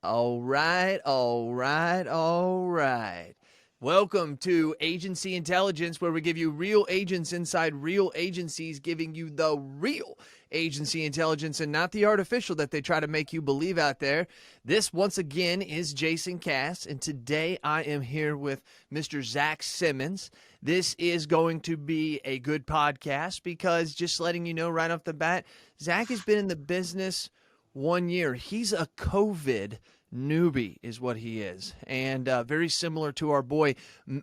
All right, all right, all right. Welcome to Agency Intelligence, where we give you real agents inside real agencies, giving you the real agency intelligence and not the artificial that they try to make you believe out there. This, once again, is Jason Cass, and today I am here with Mr. Zach Simmonds. This is going to be a good podcast because, just letting you know right off the bat, Zach has been in the business 1 year. He's a COVID newbie is what he is, and very similar to our boy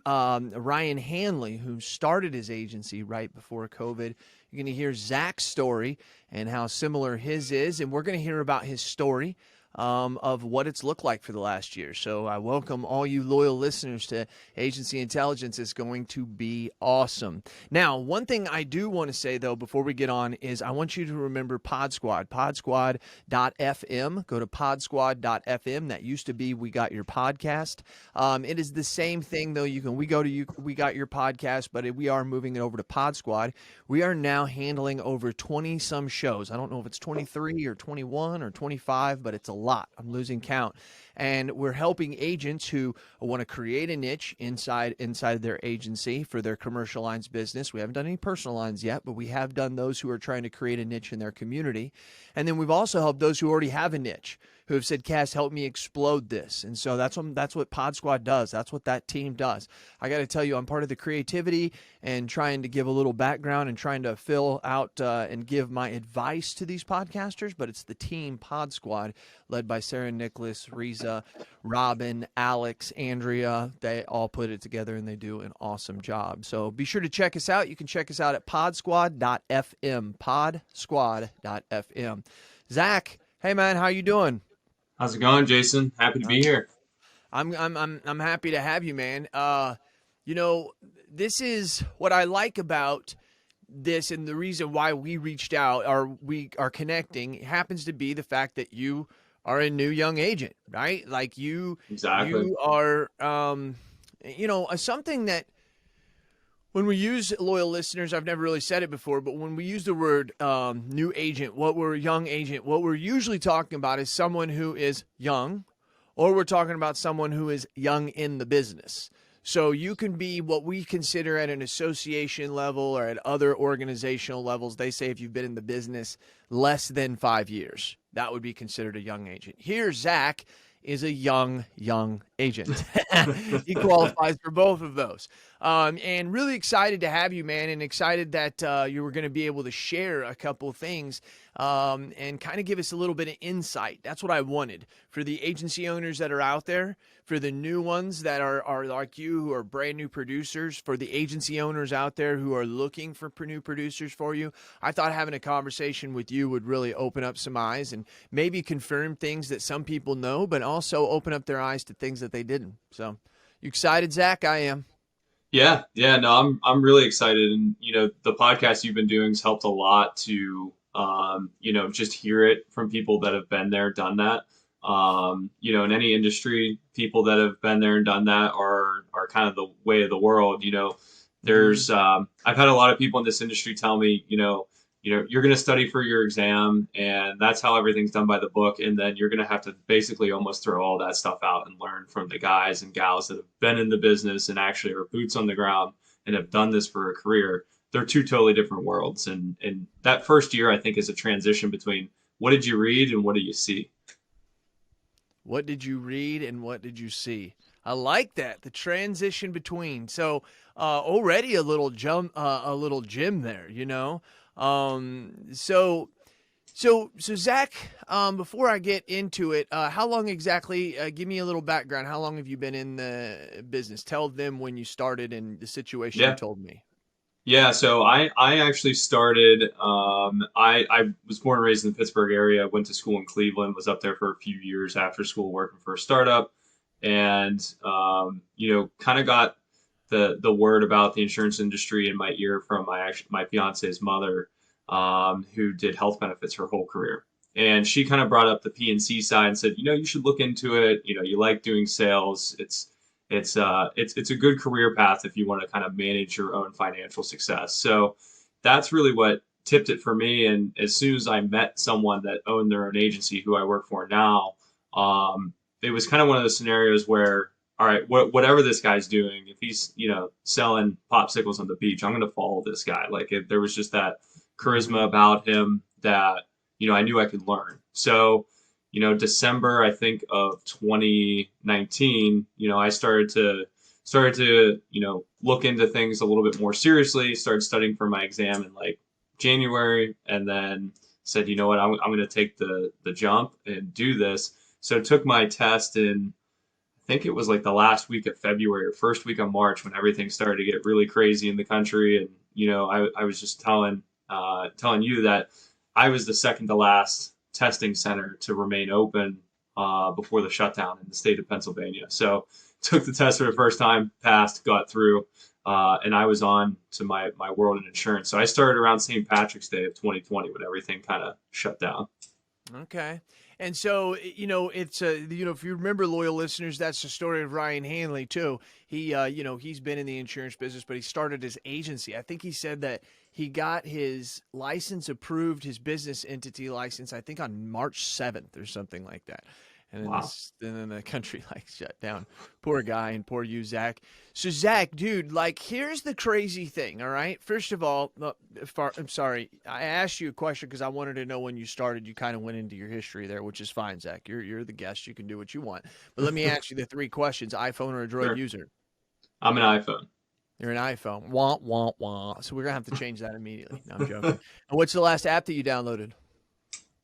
Ryan Hanley, who started his agency right before COVID. You're going to hear Zach's story and how similar his is, and we're going to hear about his story of what it's looked like for the last year. So I welcome all you loyal listeners to Agency Intelligence. It's going to be awesome. Now, one thing I do want to say, though, before we get on is I want you to remember Pod Squad, podsquad.fm. Go to podsquad.fm. That used to be We Got Your Podcast. It is the same thing, though. We go to We Got Your Podcast, but we are moving it over to Pod Squad. We are now handling over 20-some shows. I don't know if it's 23 or 21 or 25, but it's a lot. I'm losing count. And we're helping agents who want to create a niche inside their agency for their commercial lines business. We haven't done any personal lines yet, but we have done those who are trying to create a niche in their community. And then we've also helped those who already have a niche, who have said, Cass, help me explode this. And so that's what Pod Squad does. That's what that team does. I got to tell you, I'm part of the creativity and trying to give a little background and trying to fill out and give my advice to these podcasters, but it's the team Pod Squad led by Sarah, Nicholas, Riza, Robin, Alex, Andrea. They all put it together and they do an awesome job. So be sure to check us out. You can check us out at podsquad.fm, podsquad.fm. Zach, hey man, how you doing? How's it going, Jason? Happy to be here. I'm happy to have you, man. You know, this is what I like about this, and the reason why we reached out or we are connecting happens to be the fact that you are a new young agent, right? Like Exactly. you are, something that when we use loyal listeners, I've never really said it before, but when we use the word new agent, what we're usually talking about is someone who is young, or we're talking about someone who is young in the business. So you can be what we consider at an association level or at other organizational levels. They say if you've been in the business less than 5 years, that would be considered a young agent. Here, Zach is a young agent. He qualifies for both of those. And really excited to have you, man, and excited that you were going to be able to share a couple things and kind of give us a little bit of insight. That's what I wanted for the agency owners that are out there, for the new ones that are like you, who are brand new producers, for the agency owners out there who are looking for new producers for you. I thought having a conversation with you would really open up some eyes and maybe confirm things that some people know, but also open up their eyes to things that they didn't. So you excited, Zach? I am. Yeah, no, I'm really excited, and the podcast you've been doing has helped a lot to just hear it from people that have been there, done that. In any industry, people that have been there and done that are kind of the way of the world. Mm-hmm. I've had a lot of people in this industry tell me, you're going to study for your exam, and that's how everything's done by the book. And then you're going to have to basically almost throw all that stuff out and learn from the guys and gals that have been in the business and actually are boots on the ground and have done this for a career. They're two totally different worlds. And that first year, I think, is a transition between what did you read and what do you see? What did you read and what did you see? I like that, the transition between. So already a little gym there, you know. So Zach, before I get into it, how long exactly? Give me a little background. How long have you been in the business? Tell them when you started and the situation you Yeah. told me. Yeah, so I actually started. I was born and raised in the Pittsburgh area. Went to school in Cleveland. Was up there for a few years after school, working for a startup, and kind of got the word about the insurance industry in my ear from my fiance's mother, who did health benefits her whole career, and she kind of brought up the P&C side and said, you should look into it. You like doing sales. It's a good career path if you want to kind of manage your own financial success. So that's really what tipped it for me. And as soon as I met someone that owned their own agency, who I work for now, it was kind of one of those scenarios where, all right, whatever this guy's doing, if he's, selling popsicles on the beach, I'm going to follow this guy. Like there was just that charisma about him that, I knew I could learn. So, December, I think of 2019, I started to, look into things a little bit more seriously, started studying for my exam in like January, and then said, you know what, I'm going to take the jump and do this. So took my test in, I think it was like the last week of February or first week of March when everything started to get really crazy in the country. And, I was just telling you that I was the second to last testing center to remain open before the shutdown in the state of Pennsylvania. So took the test for the first time, passed, got through, and I was on to my world in insurance. So I started around St. Patrick's Day of 2020 when everything kind of shut down. Okay. And so, it's, if you remember, loyal listeners, that's the story of Ryan Hanley, too. He, he's been in the insurance business, but he started his agency. I think he said that he got his license approved, his business entity license, I think on March 7th or something like that. And then, Wow. then the country shut down. Poor guy, and poor you, Zach. So Zach, dude, here's the crazy thing. All right. First of all, I'm sorry. I asked you a question because I wanted to know when you started. You kind of went into your history there, which is fine, Zach. You're the guest. You can do what you want. But let me ask you the three questions: iPhone or Android Sure. user? I'm an iPhone. You're an iPhone. Wah wah wah. So we're gonna have to change that immediately. No, I'm joking. And what's the last app that you downloaded?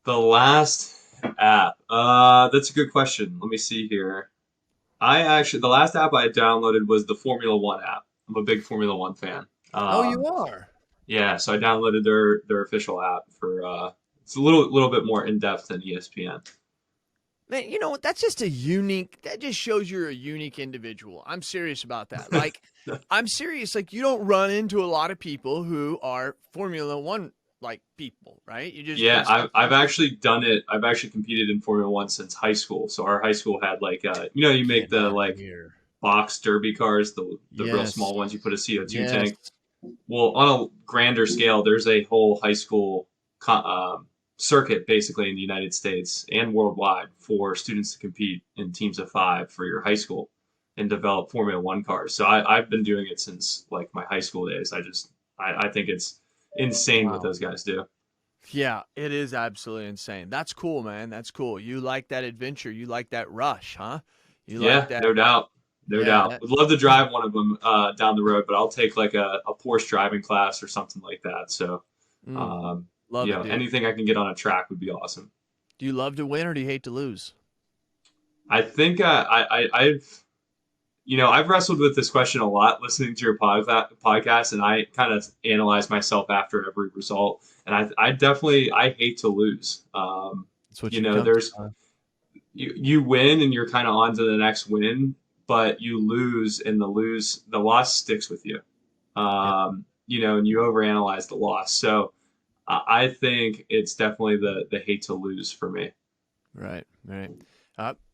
The last app. That's a good question. Let me see here. The last app I downloaded was the Formula One app. I'm a big Formula One fan. Oh, you are. Yeah, so I downloaded their official app for. It's a little bit more in depth than ESPN. Man, you know what? That just shows you're a unique individual. I'm serious about that. I'm serious. You don't run into a lot of people who are Formula One people, right? You just I've actually done it. I've actually competed in Formula One since high school. So our high school had you make the box derby cars, the real small ones. You put a CO2 tank. Well, on a grander scale, there's a whole high school circuit basically in the United States and worldwide for students to compete in teams of 5 for your high school and develop Formula One cars. So I've been doing it since my high school days. I think it's insane what those guys do. Yeah, it is absolutely insane. That's cool, man. That's cool. You like that adventure. You like that rush, huh? Like that. No doubt. No doubt. Would love to drive one of them down the road, but I'll take a Porsche driving class or something like that. So, love it, dude. Anything I can get on a track would be awesome. Do you love to win or do you hate to lose? I think I've wrestled with this question a lot listening to your podcast, and I kind of analyze myself after every result. And I definitely hate to lose. That's what you win and you're kind of on to the next win, but you lose and the loss sticks with you. And you overanalyze the loss. So I think it's definitely the hate to lose for me. Right.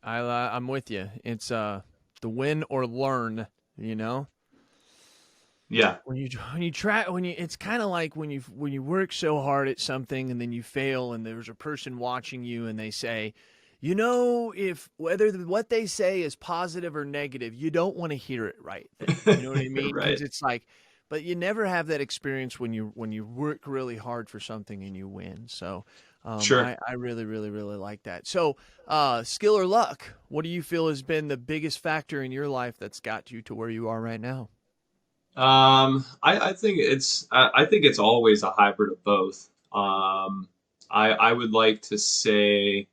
I'm with you. It's the win or learn, Yeah. It's kind of like when you work so hard at something and then you fail and there's a person watching you and they say, if whether what they say is positive or negative, you don't want to hear it right then. You know what I mean? Right. Because it's but you never have that experience when you work really hard for something and you win. So Sure. I really, really, really like that. So skill or luck, what do you feel has been the biggest factor in your life that's got you to where you are right now? I think it's always a hybrid of both. I would like to say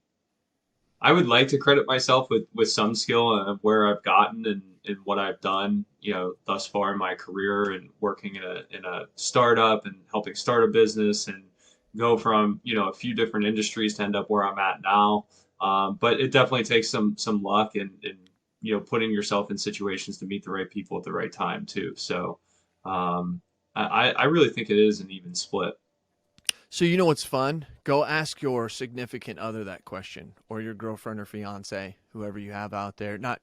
I would like to credit myself with some skill of where I've gotten and what I've done, thus far in my career and working in a startup and helping start a business and go from, a few different industries to end up where I'm at now. But it definitely takes some luck and putting yourself in situations to meet the right people at the right time too. So I really think it is an even split. So you know what's fun? Go ask your significant other that question, or your girlfriend or fiance, whoever you have out there. Not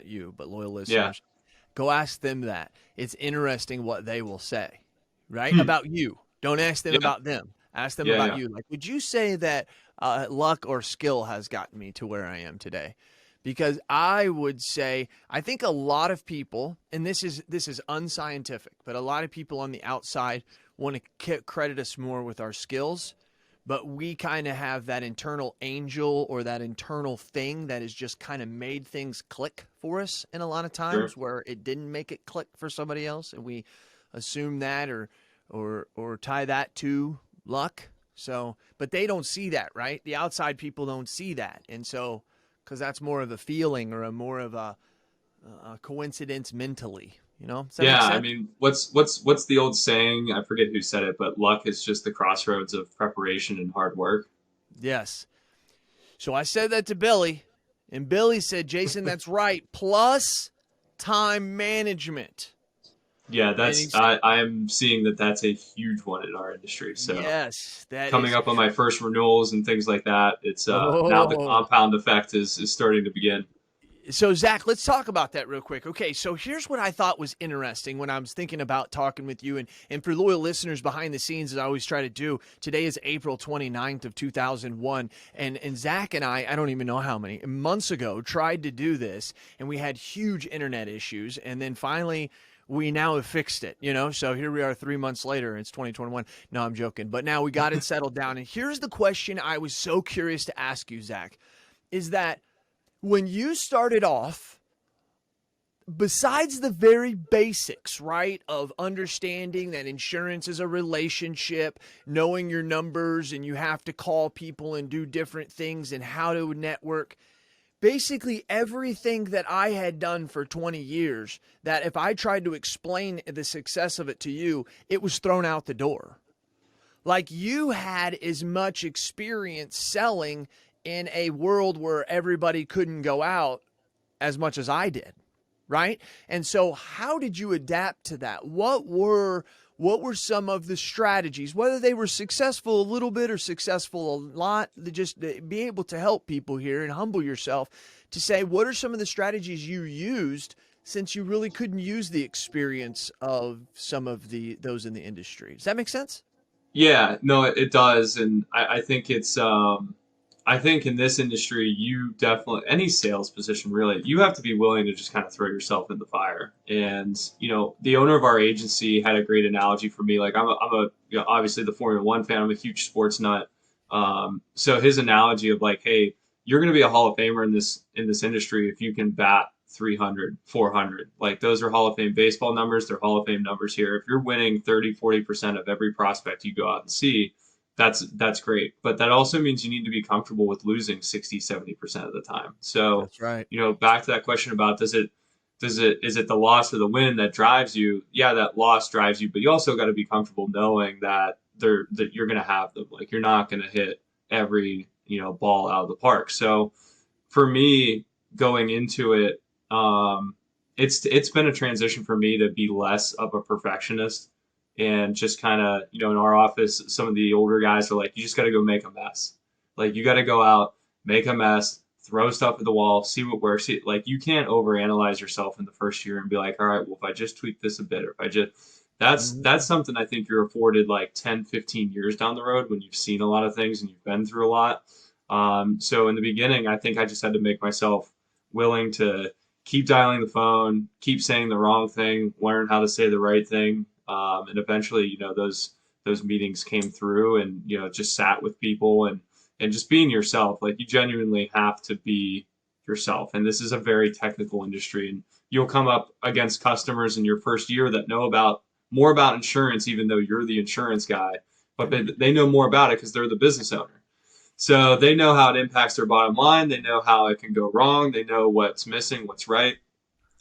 you, but loyal listeners. Yeah. Go ask them that. It's interesting what they will say, right? About you. Don't ask them about them. Ask them about you. Would you say that luck or skill has gotten me to where I am today? Because I would say, I think a lot of people, and this is unscientific, but a lot of people on the outside want to credit us more with our skills, but we kind of have that internal angel or that internal thing that has just kind of made things click for us in a lot of Sure. times where it didn't make it click for somebody else, and we assume that or tie that to luck. So, but they don't see that, right? The outside people don't see that, and so because that's more of a feeling or a more of a coincidence mentally. Does that make Yeah, I sense? mean, what's the old saying? I forget who said it, but luck is just the crossroads of preparation and hard work. Yes. So I said that to Billy, and Billy said, Jason, that's right. Plus time management. Yeah, And that's he's, I'm seeing that that's a huge one in our industry. So yes, that coming is. up on my first renewals and things like that, it's now the Oh. compound effect is starting to begin. So, Zach, let's talk about that real quick. Okay, so here's what I thought was interesting when I was thinking about talking with you. And for loyal listeners behind the scenes, as I always try to do, today is April 29th of 2001. And Zach and I don't even know how many months ago, tried to do this. And we had huge internet issues. And then finally, we now have fixed it, So here we are 3 months later. It's 2021. No, I'm joking. But now we got it settled down. And here's the question I was so curious to ask you, Zach, is that when you started off, besides the very basics, right, of understanding that insurance is a relationship, knowing your numbers and you have to call people and do different things and how to network, basically everything that I had done for 20 years, that if I tried to explain the success of it to you, it was thrown out the door. Like you had as much experience selling in a world where everybody couldn't go out as much as I did, right? And so how did you adapt to that? What were some of the strategies, whether they were successful a little bit or successful a lot, just be able to help people here and humble yourself to say, what are some of the strategies you used since you really couldn't use the experience of some of those in the industry? Does that make sense? Yeah, no, it does, and I think it's I think in this industry, you definitely any sales position really, you have to be willing to just kind of throw yourself in the fire. And the owner of our agency had a great analogy for me. Like I'm a obviously the Formula One fan. I'm a huge sports nut. So his analogy of like, hey, you're going to be a Hall of Famer in this industry if you can bat 300, 400. Like those are Hall of Fame baseball numbers. They're Hall of Fame numbers here. If you're winning 30, 40% of every prospect you go out and see, that's great. But that also means you need to be comfortable with losing 60, 70% of the time. So, That's right. back to that question about is it the loss or the win that drives you? Yeah, that loss drives you, but you also got to be comfortable knowing that that you're going to have them. Like you're not going to hit every, ball out of the park. So for me going into it, it's been a transition for me to be less of a perfectionist and just kind of in our office some of the older guys are like you just got to go make a mess, like you got to go out, make a mess, throw stuff at the wall, see what works. Like you can't overanalyze yourself in the first year and be like, all right, well if I just tweak this a bit, or if I just that's Mhm. something I think you're afforded like 10, 15 years down the road when you've seen a lot of things and you've been through a lot. So in the beginning I think I just had to make myself willing to keep dialing the phone, keep saying the wrong thing, learn how to say the right thing. And eventually, those meetings came through, and just sat with people and just being yourself. Like you genuinely have to be yourself. And this is a very technical industry, and you'll come up against customers in your first year that know about more about insurance, even though you're the insurance guy, but they know more about it because they're the business owner. So they know how it impacts their bottom line. They know how it can go wrong. They know what's missing, what's right.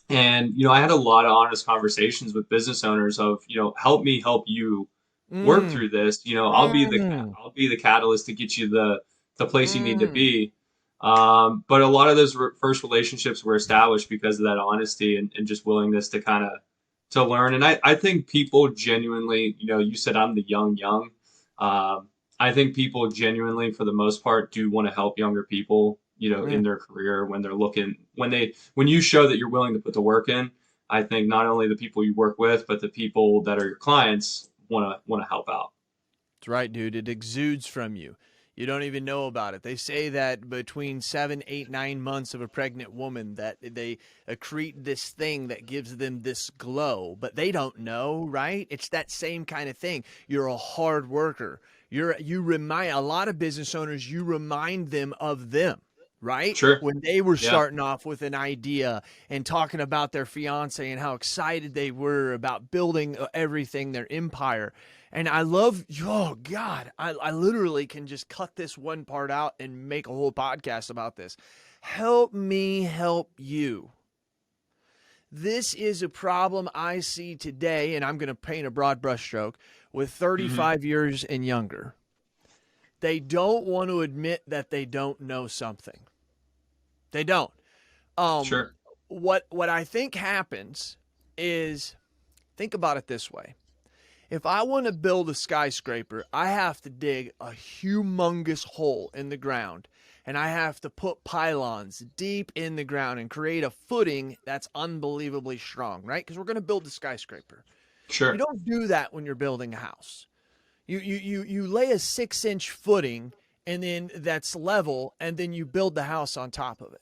And I had a lot of honest conversations with business owners of, help me help you work Mm. through this. Mm. I'll be the catalyst to get you the place you need to Mm. be. But a lot of those first relationships were established because of that honesty and just willingness to kind of to learn. And I think people genuinely, you said I'm the young. Um, I think people genuinely, for the most part, do want to help younger people, in Mm. their career when they're looking when you show that you're willing to put the work in. I think not only the people you work with, but the people that are your clients want to help out. That's right, dude. It exudes from you. You don't even know about it. They say that between 7, 8, 9 months of a pregnant woman that they accrete this thing that gives them this glow, but they don't know, right? It's that same kind of thing. You're a hard worker. You remind a lot of business owners, you remind them of them, right? Sure. When they were Yeah. starting off with an idea and talking about their fiance and how excited they were about building everything, their empire. And I love, oh God, I literally can just cut this one part out and make a whole podcast about this. Help me help you. This is a problem I see today, and I'm going to paint a broad brushstroke, with 35 years and younger. They don't want to admit that they don't know something. They don't. Sure. What I think happens is, think about it this way. If I want to build a skyscraper, I have to dig a humongous hole in the ground, and I have to put pylons deep in the ground and create a footing that's unbelievably strong, right? Because we're going to build the skyscraper. Sure. You don't do that when you're building a house. You lay a 6-inch footing, and then that's level, and then you build the house on top of it.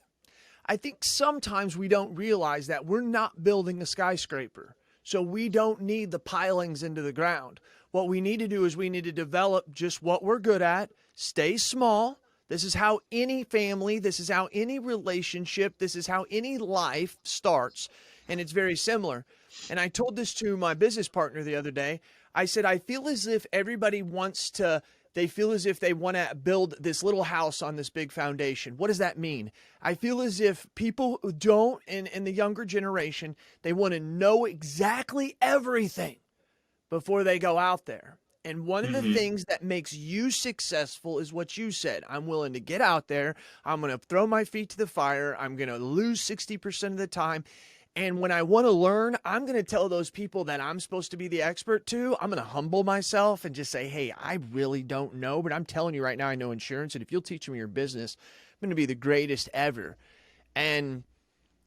I think sometimes we don't realize that we're not building a skyscraper. So we don't need the pilings into the ground. What we need to do is we need to develop just what we're good at, stay small. This is how any family, this is how any relationship, this is how any life starts. And it's very similar. And I told this to my business partner the other day. I said, I feel as if everybody they feel as if they want to build this little house on this big foundation. What does that mean? I feel as if people who don't, in the younger generation, they want to know exactly everything before they go out there. And one of the things that makes you successful is what you said. I'm willing to get out there. I'm going to throw my feet to the fire. I'm going to lose 60% of the time. And when I want to learn, I'm going to tell those people that I'm supposed to be the expert to. I'm going to humble myself and just say, hey, I really don't know, but I'm telling you right now, I know insurance. And if you'll teach me your business, I'm going to be the greatest ever. And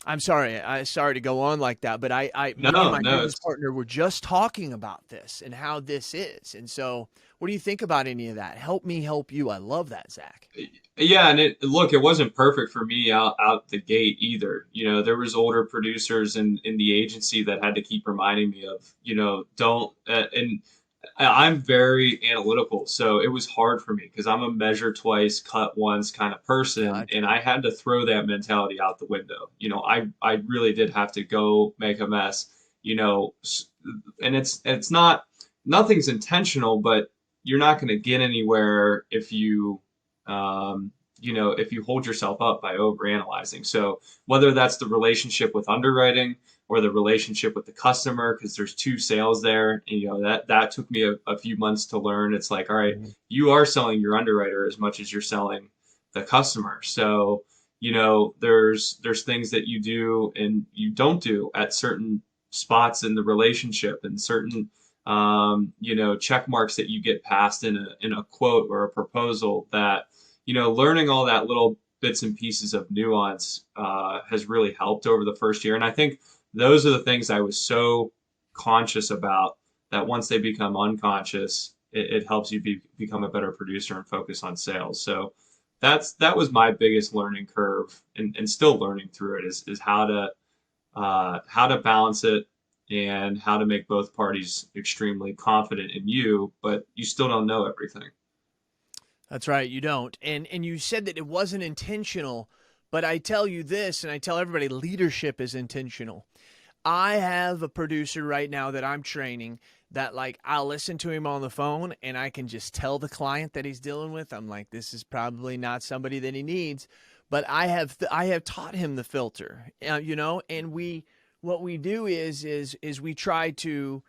I'm sorry to go on like that, but me and my business partner were just talking about this and how this is. And so what do you think about any of that? Help me help you. I love that, Zach. Yeah, and it wasn't perfect for me out the gate either. There was older producers in the agency that had to keep reminding me of, don't and I'm very analytical, so it was hard for me because I'm a measure twice, cut once kind of person, Gotcha. and I had to throw that mentality out the window. I really did have to go make a mess, and it's not, nothing's intentional, but you're not going to get anywhere if you if you hold yourself up by overanalyzing. So whether that's the relationship with underwriting or the relationship with the customer, because there's two sales there, and, that took me a few months to learn. It's like, all right, you are selling your underwriter as much as you're selling the customer. So, there's things that you do and you don't do at certain spots in the relationship, and certain check marks that you get passed in a quote or a proposal that, learning all that little bits and pieces of nuance has really helped over the first year. And I think those are the things I was so conscious about, that once they become unconscious, it helps you become a better producer and focus on sales. So that was my biggest learning curve, and still learning through it, is how to balance it, and how to make both parties extremely confident in you, but you still don't know everything. That's right. You don't. And you said that it wasn't intentional, but I tell you this, and I tell everybody, leadership is intentional. I have a producer right now that I'm training that, like, I'll listen to him on the phone and I can just tell the client that he's dealing with, I'm like, this is probably not somebody that he needs, but I have taught him the filter, and what we do is we try to,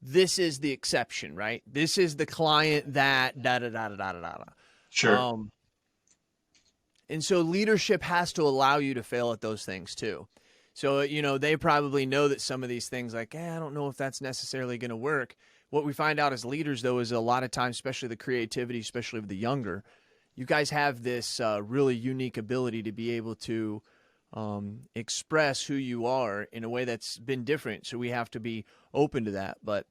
this is the exception, right? This is the client that da-da-da-da-da-da-da. Sure. And so leadership has to allow you to fail at those things too. So, they probably know that some of these things, like, I don't know if that's necessarily going to work. What we find out as leaders, though, is a lot of times, especially the creativity, especially with the younger, you guys have this really unique ability to be able to express who you are in a way that's been different. So we have to be open to that. But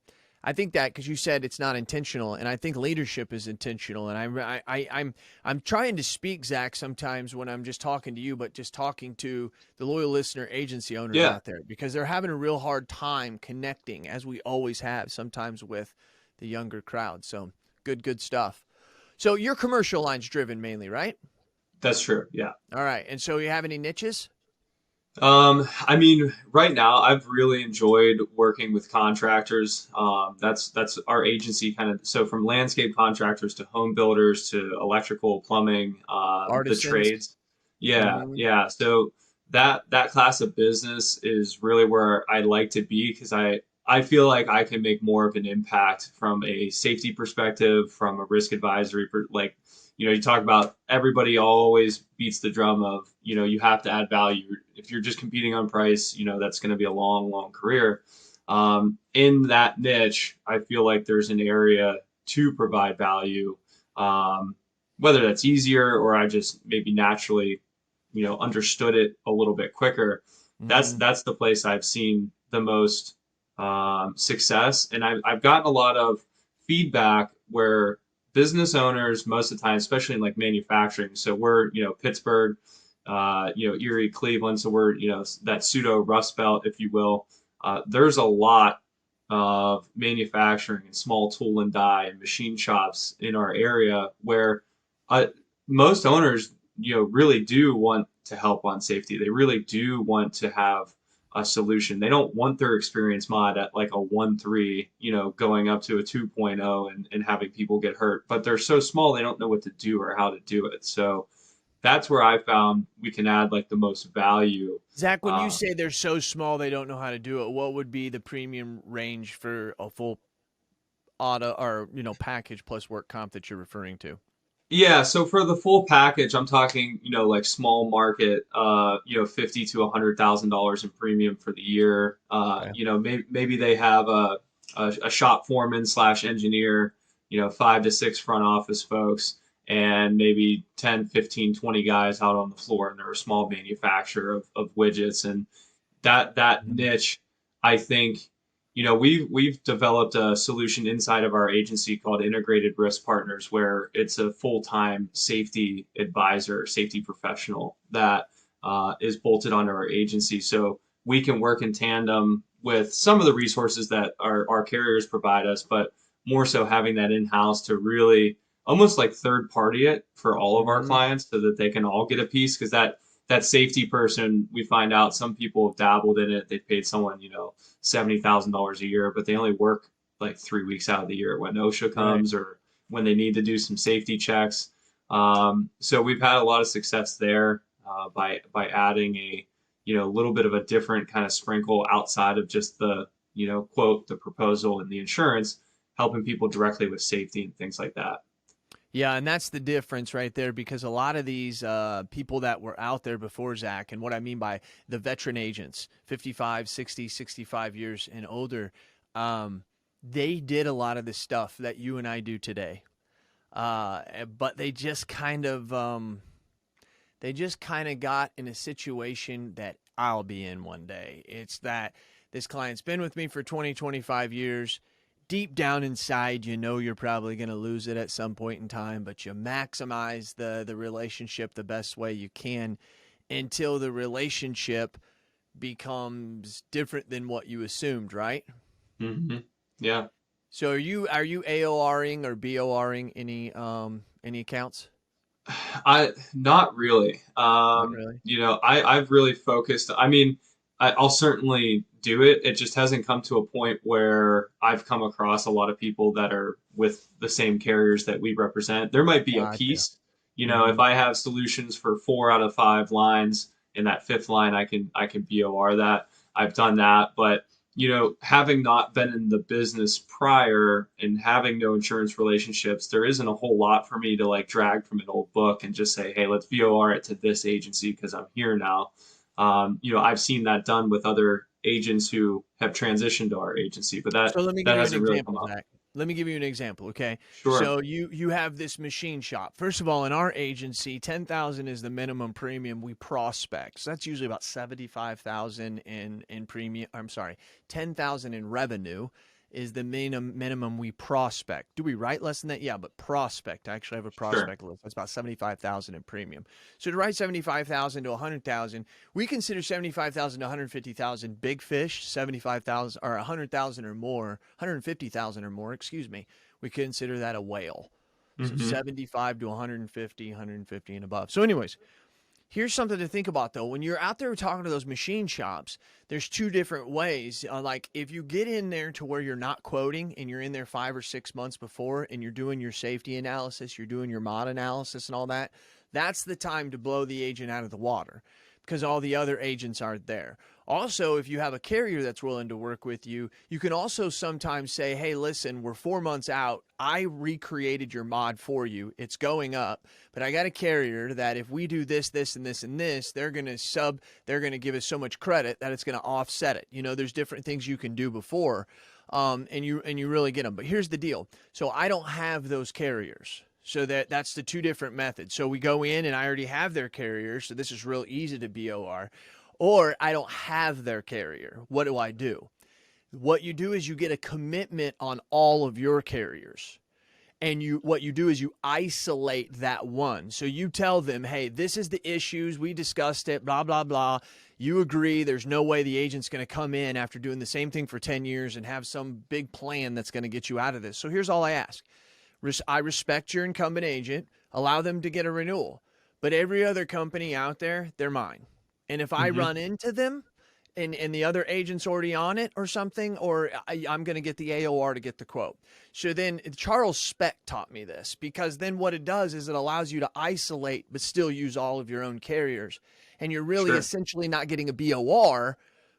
I think that because you said it's not intentional, and I think leadership is intentional. And I'm trying to speak, Zach, sometimes when I'm just talking to you, but just talking to the loyal listener agency owners Yeah, out there, because they're having a real hard time connecting, as we always have, sometimes with the younger crowd. So good stuff. So you're commercial lines driven mainly, right? that's true. Yeah. All right. And so you have any niches? I mean, right now I've really enjoyed working with contractors. That's our agency kind of, so from landscape contractors to home builders to electrical, plumbing, the Artisans? trades. Yeah, Mm-hmm. yeah. So that class of business is really where I like to be because I feel like I can make more of an impact from a safety perspective, from a risk advisory, like you talk about everybody always beats the drum of, you have to add value. If you're just competing on price, that's going to be a long, long career. In that niche, I feel like there's an area to provide value, whether that's easier or I just maybe naturally, understood it a little bit quicker. Mm-hmm. That's the place I've seen the most success, and I've gotten a lot of feedback where business owners most of the time, especially in like manufacturing. So we're, Pittsburgh, Erie, Cleveland. So we're, that pseudo Rust Belt, if you will. There's a lot of manufacturing and small tool and die and machine shops in our area where uh, most owners, really do want to help on safety. They really do want to have a solution. They don't want their experience mod at like a 1.3, going up to a 2.0 and having people get hurt. But they're so small, they don't know what to do or how to do it. So that's where I found we can add like the most value. Zach, when you Uh, say they're so small they don't know how to do it, what would be the premium range for a full auto or package plus work comp that you're referring to? yeah, so for the full package, I'm talking, like small market, 50 to $100,000 in premium for the year. Okay. Maybe they have a shop foreman slash engineer, 5 to 6 front office folks, and maybe 10, 15, 20 guys out on the floor, and they're a small manufacturer of widgets. And that Mhm. niche, I think, we've developed a solution inside of our agency called Integrated Risk Partners, where it's a full-time safety advisor, safety professional that is bolted onto our agency. So we can work in tandem with some of the resources that our carriers provide us, but more so having that in-house to really almost like third party it for all of our Mhm. clients so that they can all get a piece because that safety person, we find out some people have dabbled in it. They've paid someone, $70,000 a year, but they only work like 3 weeks out of the year when OSHA Right. comes or when they need to do some safety checks. So we've had a lot of success there by adding a little bit of a different kind of sprinkle outside of just the quote the proposal and the insurance, helping people directly with safety and things like that. Yeah, and that's the difference right there because a lot of these people that were out there before Zach, and what I mean by the veteran agents, 55, 60, 65 years and older, um, they did a lot of the stuff that you and I do today. But they just kind of got in a situation that I'll be in one day. It's that this client's been with me for 20, 25 years. Deep down inside, you're probably going to lose it at some point in time, but you maximize the relationship the best way you can until the relationship becomes different than what you assumed, right? Mm-hmm. Yeah. So are you AORing or BORing any accounts? I not really. Not really. I've really focused. I mean, I'll certainly do it. It just hasn't come to a point where I've come across a lot of people that are with the same carriers that we represent. There might be a Gotcha. piece, if Mm-hmm. I have solutions for 4 out of 5 lines, in that fifth line, I can BOR that. I've done that, but having not been in the business prior and having no insurance relationships, there isn't a whole lot for me to like drag from an old book and just say, hey, let's VOR it to this agency because I'm here now. I've seen that done with other agents who have transitioned to our agency, but that So let me give that you an hasn't really come example, up. Zach. Let me give you an example, okay? Sure. So you have this machine shop. First of all, in our agency, 10,000 is the minimum premium we prospect. So that's usually about 75,000 in premium. I'm sorry, 10,000 in revenue is the minimum we prospect. Do we write less than that? Yeah, but prospect. I actually have a Sure. prospect list. That's about 75,000 in premium. So to write 75,000 to 100,000, we consider 75,000 to 150,000 big fish. 75,000 or 100,000 or more, 150,000 or more. Excuse me. We consider that a whale. So Mm-hmm. 75 to 150, 150 and above. So, anyways. Here's something to think about, though. When you're out there talking to those machine shops, there's two different ways. Like if you get in there to where you're not quoting and you're in there 5 or 6 months before and you're doing your safety analysis, you're doing your mod analysis and all that, that's the time to blow the agent out of the water because all the other agents aren't there. Also, if you have a carrier that's willing to work with you, you can also sometimes say, hey, listen, we're 4 months out. I recreated your mod for you. It's going up, but I got a carrier that if we do this, this, and this, and this, they're going to give us so much credit that it's going to offset it. You know, there's different things you can do before, and you really get them. But here's the deal. So I don't have those carriers. So that's the two different methods. So we go in and I already have their carrier. So this is real easy to BOR. Or I don't have their carrier. What do I do? What you do is you get a commitment on all of your carriers. And what you do is you isolate that one. So you tell them, hey, this is the issues. We discussed it, blah, blah, blah. You agree there's no way the agent's going to come in after doing the same thing for 10 years and have some big plan that's going to get you out of this. So here's all I ask. I respect your incumbent agent. Allow them to get a renewal. But every other company out there, they're mine. And if I run into them and the other agent's already on it or something, or I'm going to get the AOR to get the quote. So then Charles Speck taught me this because then what it does is it allows you to isolate but still use all of your own carriers. And you're really essentially not getting a BOR,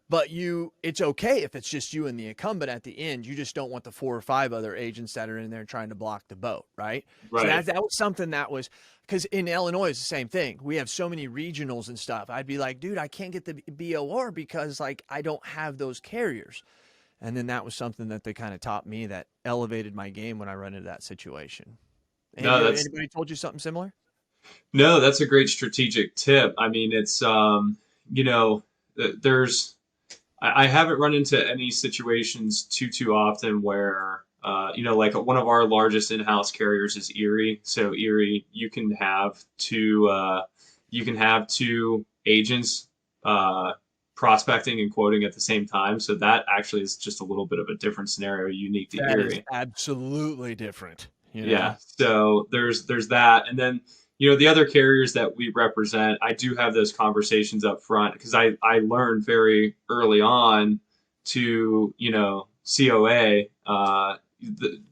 but it's okay if it's just you and the incumbent at the end. You just don't want the 4 or 5 other agents that are in there trying to block the boat, right? So that was something that was, because in Illinois it's the same thing. We have so many regionals and stuff. I'd be like, dude, I can't get the BOR because like I don't have those carriers. And then that was something that they kind of taught me that elevated my game when I run into that situation. Anybody told you something similar? No, that's a great strategic tip. I mean, it's there's I haven't run into any situations too often where like one of our largest in-house carriers is Erie. So Erie, you can have two agents prospecting and quoting at the same time. So that actually is just a little bit of a different scenario unique to That Erie. is absolutely different. Yeah. So there's that, and then the other carriers that we represent, I do have those conversations up front because I learned very early on to, COA,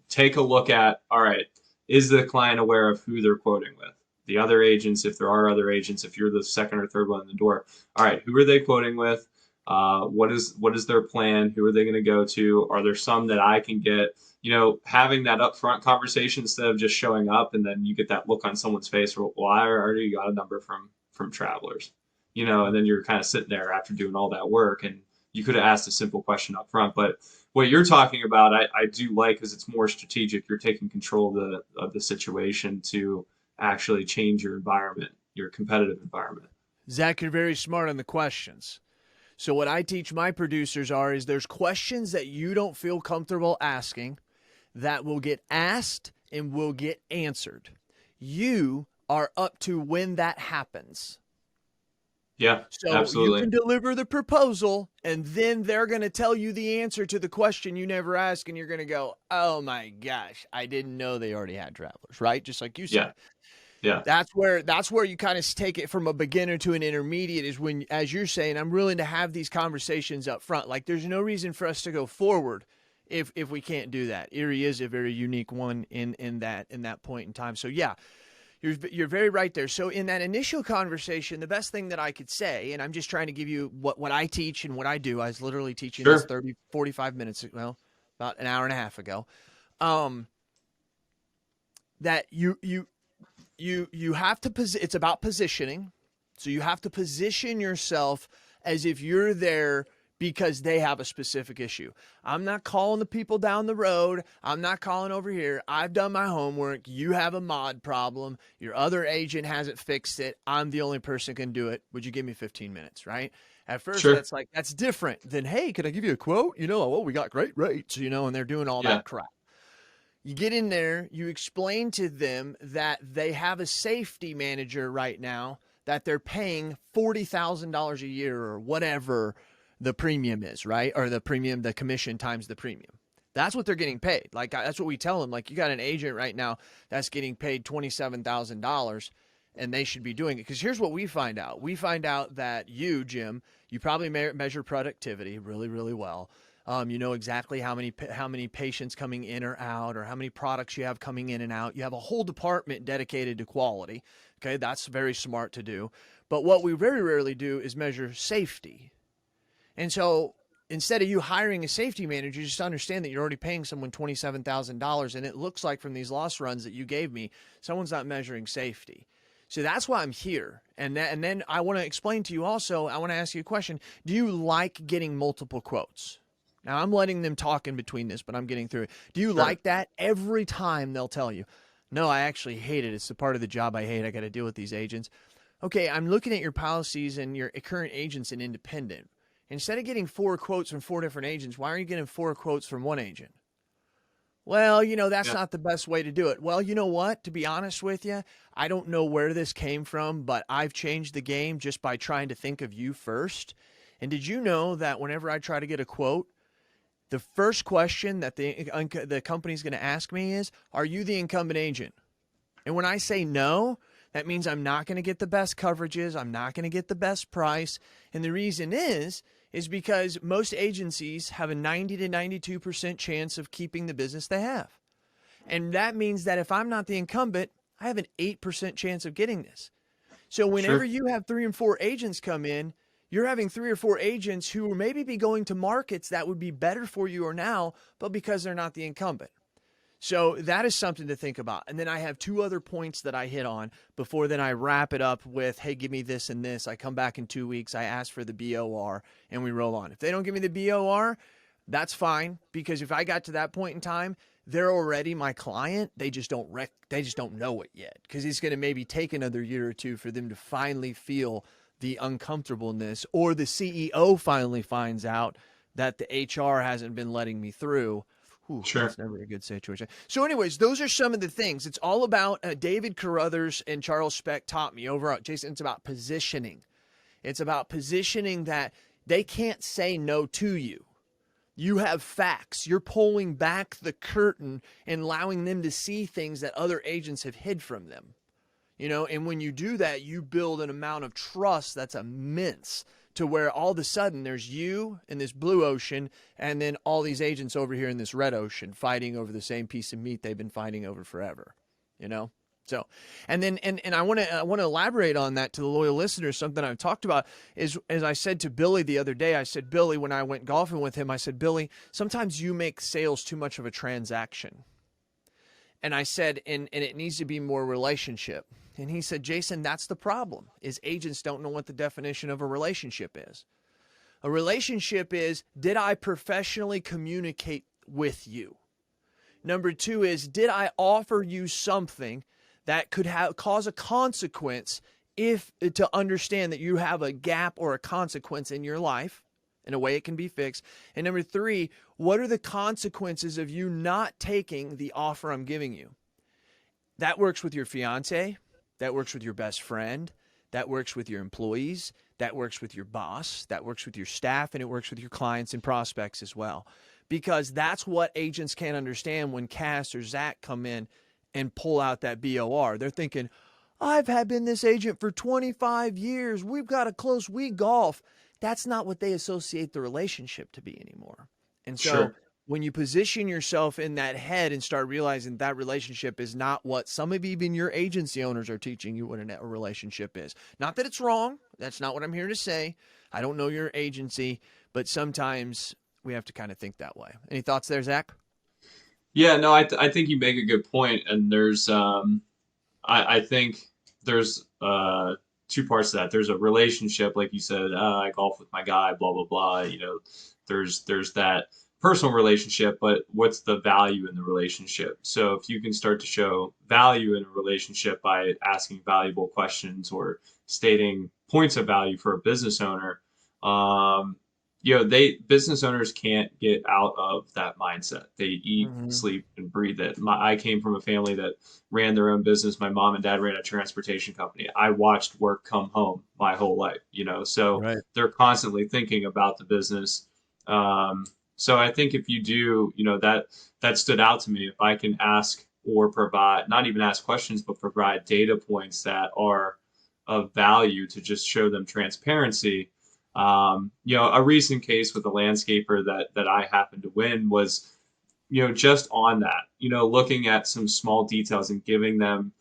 take a look at, all right, is the client aware of who they're quoting with? The other agents, if there are other agents, if you're the second or third one in the door, all right, who are they quoting with? What is their plan? Who are they going to go to? Are there some that I can get? Having that upfront conversation instead of just showing up and then you get that look on someone's face. Well, I already got a number from Travelers, and then you're kind of sitting there after doing all that work and you could have asked a simple question up front. But what you're talking about, I do like because it's more strategic. You're taking control of the situation to actually change your environment, your competitive environment. Zach, you're very smart on the questions. So what I teach my producers is there's questions that you don't feel comfortable asking that will get asked and will get answered. You are up to when that happens. Yeah, so absolutely. You can deliver the proposal and then they're going to tell you the answer to the question you never asked. And you're going to go, oh my gosh, I didn't know they already had Travelers, right? Just like you said. Yeah. That's where you kind of take it from a beginner to an intermediate is when, as you're saying, I'm willing to have these conversations up front. Like there's no reason for us to go forward if we can't do that. Erie is a very unique one in that point in time. So yeah, you're very right there. So in that initial conversation, the best thing that I could say, and I'm just trying to give you what I teach and what I do. I was literally teaching this 45 minutes ago, about an hour and a half ago. That you have to it's about positioning. So you have to position yourself as if you're there because they have a specific issue. I'm not calling the people down the road. I'm not calling over here. I've done my homework. You have a mod problem. Your other agent hasn't fixed it. I'm the only person who can do it. Would you give me 15 minutes, right? At first, Sure. that's different than, hey, can I give you a quote? We got great rates, and they're doing all Yeah. that crap. You get in there, you explain to them that they have a safety manager right now that they're paying $40,000 a year or whatever the premium is, right? Or the commission times the premium. That's what they're getting paid. Like, that's what we tell them. Like, you got an agent right now that's getting paid $27,000 and they should be doing it. Because here's what we find out. We find out that you, Jim, you probably measure productivity really, really well. You know exactly how many patients coming in or out, or how many products you have coming in and out. You have a whole department dedicated to quality. Okay, that's very smart to do. But what we very rarely do is measure safety. And so instead of you hiring a safety manager, just understand that you're already paying someone $27,000, and it looks like from these loss runs that you gave me, someone's not measuring safety. So that's why I'm here. And then I want to explain to you also, I want to ask you a question. Do you like getting multiple quotes? Now, I'm letting them talk in between this, but I'm getting through it. Do you like that? Every time they'll tell you, no, I actually hate it. It's the part of the job I hate. I got to deal with these agents. Okay, I'm looking at your policies and your current agents and independent. Instead of getting 4 quotes from 4 different agents, why are you getting 4 quotes from one agent? Well, that's not the best way to do it. Well, you know what? To be honest with you, I don't know where this came from, but I've changed the game just by trying to think of you first. And did you know that whenever I try to get a quote, the first question that the company's going to ask me is, are you the incumbent agent? And when I say no, that means I'm not going to get the best coverages. I'm not going to get the best price. And the reason is because most agencies have a 90 to 92% chance of keeping the business they have. And that means that if I'm not the incumbent, I have an 8% chance of getting this. So whenever you have 3 and 4 agents come in, you're having 3 or 4 agents who will maybe be going to markets that would be better for you or now, but because they're not the incumbent. So that is something to think about. And then I have 2 other points that I hit on before then I wrap it up with, hey, give me this and this. I come back in 2 weeks. I ask for the BOR and we roll on. If they don't give me the BOR, that's fine, because if I got to that point in time, they're already my client. They just don't know it yet, because it's going to maybe take another year or 2 for them to finally feel the uncomfortableness, or the CEO finally finds out that the HR hasn't been letting me through. That's never a good situation. So anyways, those are some of the things. It's all about David Carruthers and Charles Speck taught me over. Jason, it's about positioning. It's about positioning that they can't say no to you. You have facts. You're pulling back the curtain and allowing them to see things that other agents have hid from them. And when you do that, you build an amount of trust that's immense, to where all of a sudden there's you in this blue ocean and then all these agents over here in this red ocean fighting over the same piece of meat they've been fighting over forever, So, and then, and I want to elaborate on that to the loyal listeners. Something I've talked about is, as I said to Billy the other day, I said, Billy, when I went golfing with him, I said, Billy, sometimes you make sales too much of a transaction. And I said, and it needs to be more relationship. And he said, Jason, that's the problem, is agents don't know what the definition of a relationship is. A relationship is, did I professionally communicate with you? Number 2 is, did I offer you something that could cause a consequence to understand that you have a gap or a consequence in your life, in a way it can be fixed. And number 3, what are the consequences of you not taking the offer I'm giving you? That works with your fiance. That works with your best friend. That works with your employees. That works with your boss. That works with your staff. And it works with your clients and prospects as well. Because that's what agents can't understand when Cass or Zach come in and pull out that BOR. They're thinking, I've been this agent for 25 years. We've got a close, we golf. That's not what they associate the relationship to be anymore. And so when you position yourself in that head and start realizing that relationship is not what some of even your agency owners are teaching you what a relationship is. Not that it's wrong. That's not what I'm here to say. I don't know your agency, but sometimes we have to kind of think that way. Any thoughts there, Zach? Yeah, no, I think you make a good point, and there's I think there's two parts to that. There's a relationship, like you said, I golf with my guy, blah blah blah. There's that personal relationship, but what's the value in the relationship? So if you can start to show value in a relationship by asking valuable questions or stating points of value for a business owner, um, business owners can't get out of that mindset. They eat, Mm-hmm. sleep, and breathe it. I came from a family that ran their own business. My mom and dad ran a transportation company. I watched work come home my whole life, so Right. they're constantly thinking about the business. So I think if you do, that stood out to me. If I can ask or provide, not even ask questions, but provide data points that are of value to just show them transparency. A recent case with a landscaper that I happened to win was, just on that, looking at some small details and giving them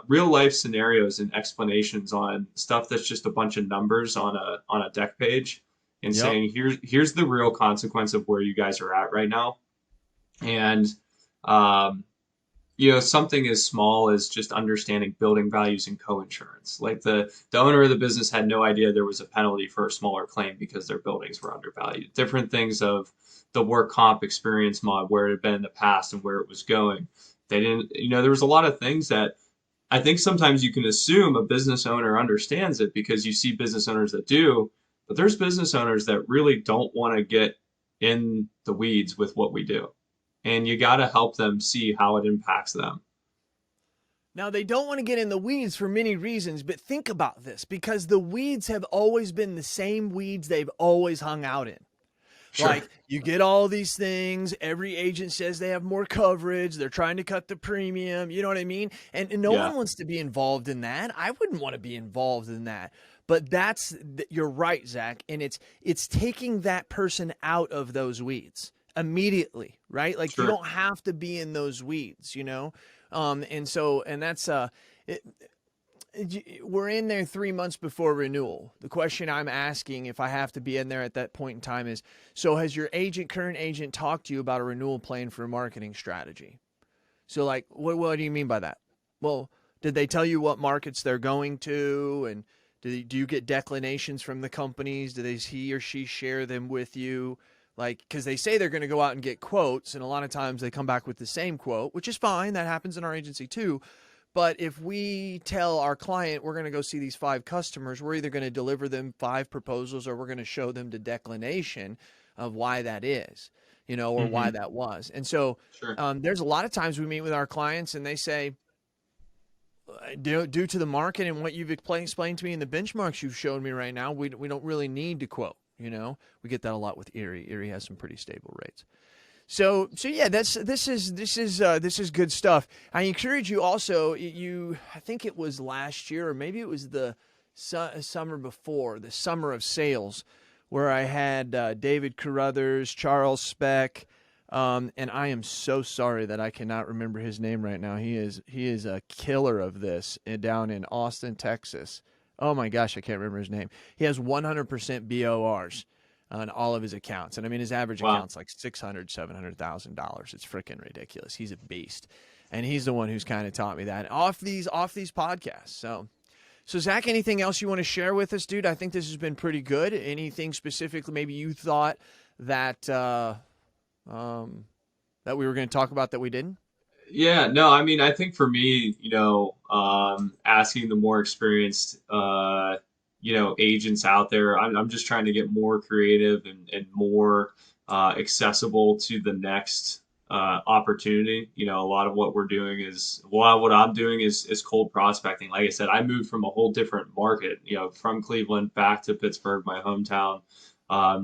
real life scenarios and explanations on stuff that's just a bunch of numbers on a deck page, and Yep. saying here's the real consequence of where you guys are at right now. And um, something as small as just understanding building values and co-insurance. Like the owner of the business had no idea there was a penalty for a smaller claim because their buildings were undervalued. Different things of the work comp experience mod, where it had been in the past and where it was going. They didn't, there was a lot of things that I think sometimes you can assume a business owner understands it because you see business owners that do, but there's business owners that really don't want to get in the weeds with what we do. And you got to help them see how it impacts them. Now, they don't want to get in the weeds for many reasons, but think about this, because the weeds have always been the same weeds they've always hung out in. Sure. Like, you get all these things, every agent says they have more coverage, they're trying to cut the premium, you know what I mean? And no Yeah. one wants to be involved in that. I wouldn't want to be involved in that. But you're right, Zach, and it's taking that person out of those weeds immediately, right? Like, you Sure. don't have to be in those weeds, and that's it, we're in there 3 months before renewal. The question I'm asking, if I have to be in there at that point in time, is, so has your current agent talked to you about a renewal plan for a marketing strategy? So, like, what do you mean by that? Well, did they tell you what markets they're going to, and do you get declinations from the companies? Do he or she share them with you? Like, because they say they're going to go out and get quotes, and a lot of times they come back with the same quote, which is fine. That happens in our agency too. But if we tell our client we're going to go see these 5 customers, we're either going to deliver them 5 proposals, or we're going to show them the declination of why that is, or why Mm-hmm. that was. And so Sure. there's a lot of times we meet with our clients and they say, due to the market and what you've explained to me and the benchmarks you've shown me right now, we don't really need to quote. We get that a lot with Erie. Erie has some pretty stable rates. So yeah, this is good stuff. I encourage you also. I think it was last year, or maybe it was the summer before, the summer of sales, where I had David Carruthers, Charles Speck, and I am so sorry that I cannot remember his name right now. He is a killer of this down in Austin, Texas. Oh my gosh, I can't remember his name. He has 100% BORs on all of his accounts. And I mean, his average Wow. account's like $600,000-$700,000. It's freaking ridiculous. He's a beast. And he's the one who's kind of taught me that off these podcasts. So Zach, anything else you want to share with us, dude? I think this has been pretty good. Anything specifically maybe you thought that that we were going to talk about that we didn't? Yeah, no, I mean, I think for me, asking the more experienced, agents out there, I'm just trying to get more creative and more accessible to the next opportunity. A lot of what we're doing is, well, what I'm doing is cold prospecting. Like I said, I moved from a whole different market, from Cleveland back to Pittsburgh, my hometown.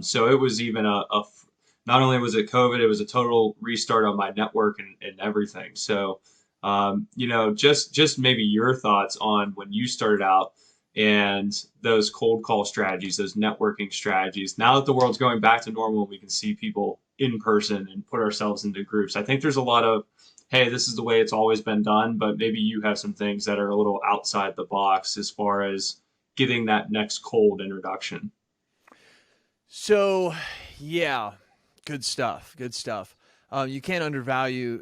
So it was even not only was it COVID, it was a total restart on my network and everything. So, just maybe your thoughts on when you started out and those cold call strategies, those networking strategies. Now that the world's going back to normal, we can see people in person and put ourselves into groups. I think there's a lot of, hey, this is the way it's always been done, but maybe you have some things that are a little outside the box as far as getting that next cold introduction. So, yeah, good stuff. Good stuff. You can't undervalue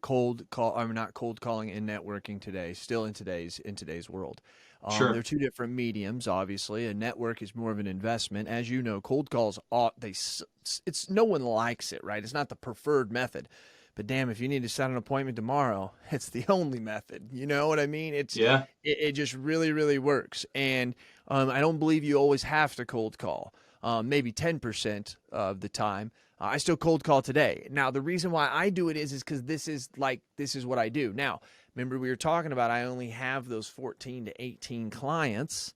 cold call. I'm not cold calling and networking today. Still in today's world. Sure. They're two different mediums, obviously. A network is more of an investment. As you know, cold calls, it's no one likes it, right? It's not the preferred method. But damn, if you need to set an appointment tomorrow, it's the only method. You know what I mean? Yeah. It just really, really works. And I don't believe you always have to cold call. Maybe 10% of the time. I still cold call today. Now, the reason why I do it is because this is what I do. Now, remember we were talking about I only have those 14 to 18 clients,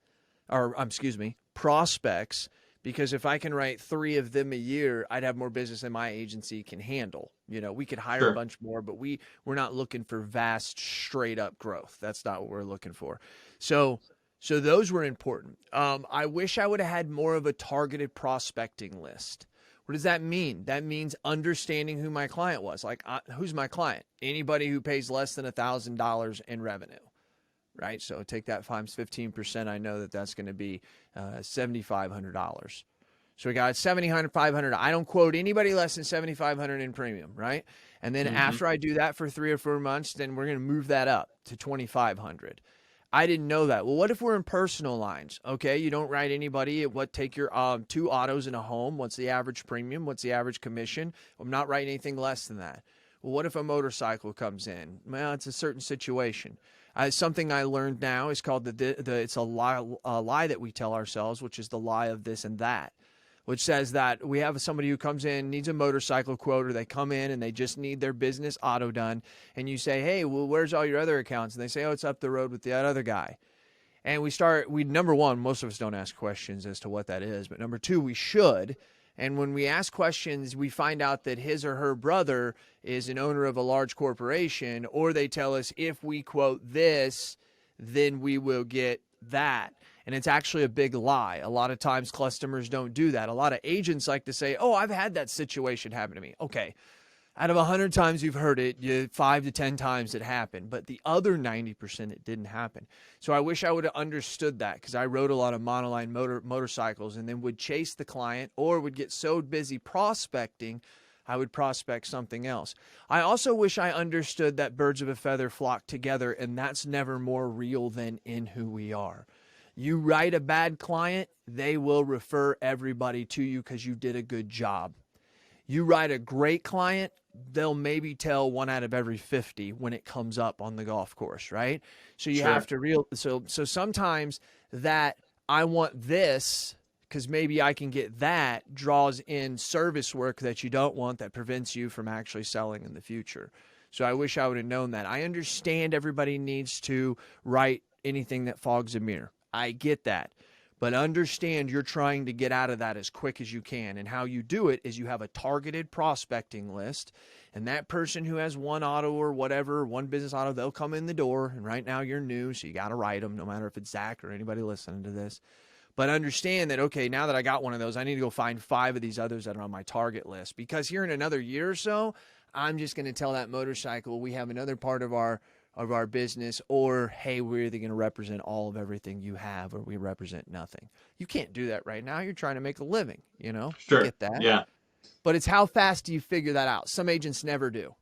or excuse me, prospects, because if I can write 3 of them a year, I'd have more business than my agency can handle. You know, we could hire a Sure. bunch more, but we're not looking for vast, straight up growth. That's not what we're looking for. So those were important. I wish I would have had more of a targeted prospecting list. What does that mean? That means understanding who my client was. Like, who's my client? Anybody who pays less than $1,000 in revenue, right? So take that times 15%. I know that that's going to be $7,500. So we got $7,500. I don't quote anybody less than $7,500 in premium, right? And then Hmm. after I do that for 3 or 4 months, then we're going to move that up to $2,500. I didn't know that. Well, what if we're in personal lines? Okay, you don't write anybody. Take your 2 autos in a home. What's the average premium? What's the average commission? I'm not writing anything less than that. Well, what if a motorcycle comes in? Well, it's a certain situation. Something I learned now is called it's a lie that we tell ourselves, which is the lie of this and that, which says that we have somebody who comes in, needs a motorcycle quote, or they come in and they just need their business auto done. And you say, hey, well, where's all your other accounts? And they say, oh, it's up the road with that other guy. And number one, most of us don't ask questions as to what that is. But number two, we should. And when we ask questions, we find out that his or her brother is an owner of a large corporation, or they tell us if we quote this, then we will get that. And it's actually a big lie. A lot of times customers don't do that. A lot of agents like to say, oh, I've had that situation happen to me. Okay. Out of 100 times you've heard it, 5 to 10 times it happened. But the other 90% it didn't happen. So I wish I would have understood that, because I rode a lot of monoline motorcycles and then would chase the client, or would get so busy prospecting, I would prospect something else. I also wish I understood that birds of a feather flock together, and that's never more real than in who we are. You write a bad client, they will refer everybody to you because you did a good job. You write a great client, they'll maybe tell 1 out of every 50 when it comes up on the golf course, right? So you Sure. have to so sometimes that I want this because maybe I can get that draws in service work that you don't want, that prevents you from actually selling in the future. So I wish I would have known that. I understand everybody needs to write anything that fogs a mirror. I get that. But understand you're trying to get out of that as quick as you can. And how you do it is you have a targeted prospecting list. And that person who has 1 auto or whatever, 1 business auto, they'll come in the door. And right now you're new, so you got to write them, no matter if it's Zach or anybody listening to this. But understand that, okay, now that I got 1 of those, I need to go find 5 of these others that are on my target list. Because here in another year or so, I'm just going to tell that motorcycle we have another part of our business, or hey, we're either going to represent all of everything you have, or we represent nothing. You can't do that right now. You're trying to make a living, I Sure. get that. Yeah. But it's how fast do you figure that out? Some agents never do.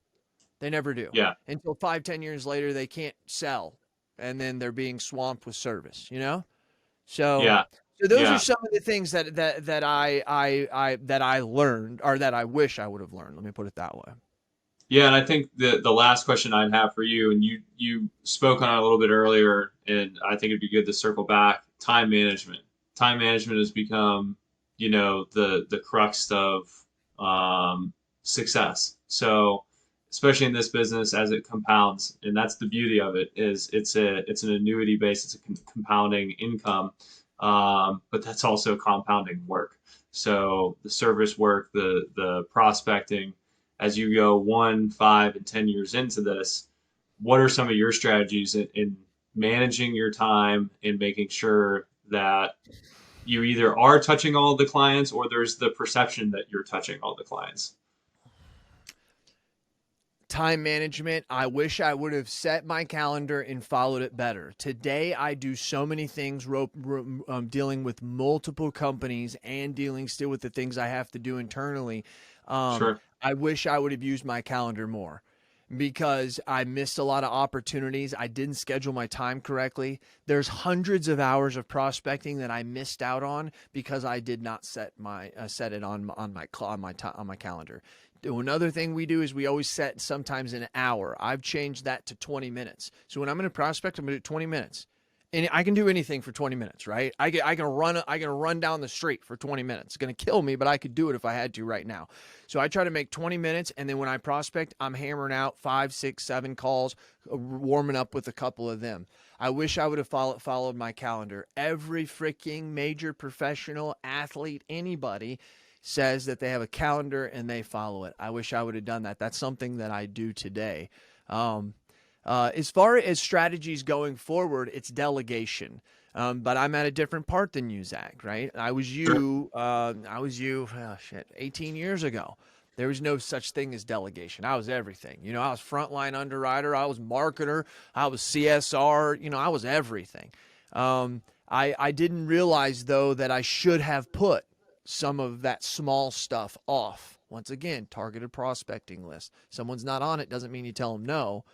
They never do. Yeah. Until 5-10 years later, they can't sell, and then they're being swamped with service, So Yeah. those are Yeah. some of the things that I learned, or that I wish I would have learned. Let me put it that way. Yeah, and I think the last question I'd have for you, and you spoke on it a little bit earlier, and I think it'd be good to circle back. Time management. Time management has become, the crux of success. So, especially in this business, as it compounds, and that's the beauty of it, is it's an annuity base, it's a compounding income, but that's also compounding work. So the service work, the prospecting. As you go 1, 5, and 10 years into this, what are some of your strategies in managing your time and making sure that you either are touching all the clients, or there's the perception that you're touching all the clients? Time management. I wish I would have set my calendar and followed it better. Today, I do so many things, dealing with multiple companies and dealing still with the things I have to do internally. Sure. I wish I would have used my calendar more. because I missed a lot of opportunities. I didn't schedule my time correctly. There's hundreds of hours of prospecting that I missed out on because I did not set it on my calendar. Another thing we do is we always set sometimes an hour. I've changed that to 20 minutes. So when I'm going to prospect, I'm going to do 20 minutes. And I can do anything for 20 minutes, right? I can run down the street for 20 minutes. It's going to kill me, but I could do it if I had to right now. So I try to make 20 minutes, and then when I prospect, I'm hammering out 5, 6, 7 calls, warming up with a couple of them. I wish I would have followed my calendar. Every freaking major professional athlete, anybody, says that they have a calendar and they follow it. I wish I would have done that. That's something that I do today. As far as strategies going forward, it's delegation. But I'm at a different part than you, Zach, right? I was you, 18 years ago. There was no such thing as delegation. I was everything. I was frontline underwriter. I was marketer. I was CSR. I was everything. I didn't realize, though, that I should have put some of that small stuff off. Once again, targeted prospecting list. Someone's not on it doesn't mean you tell them no.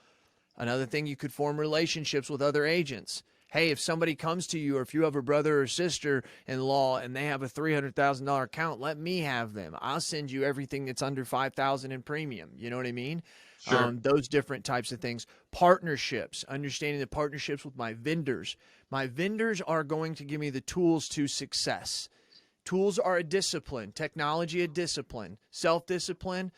Another thing, you could form relationships with other agents. Hey, if somebody comes to you, or if you have a brother or sister-in-law and they have a $300,000 account, let me have them. I'll send you everything that's under $5,000 in premium. You know what I mean? Sure. Those different types of things. Partnerships, understanding the partnerships with my vendors. My vendors are going to give me the tools to success. Tools are a discipline. Technology, a discipline. Self-discipline,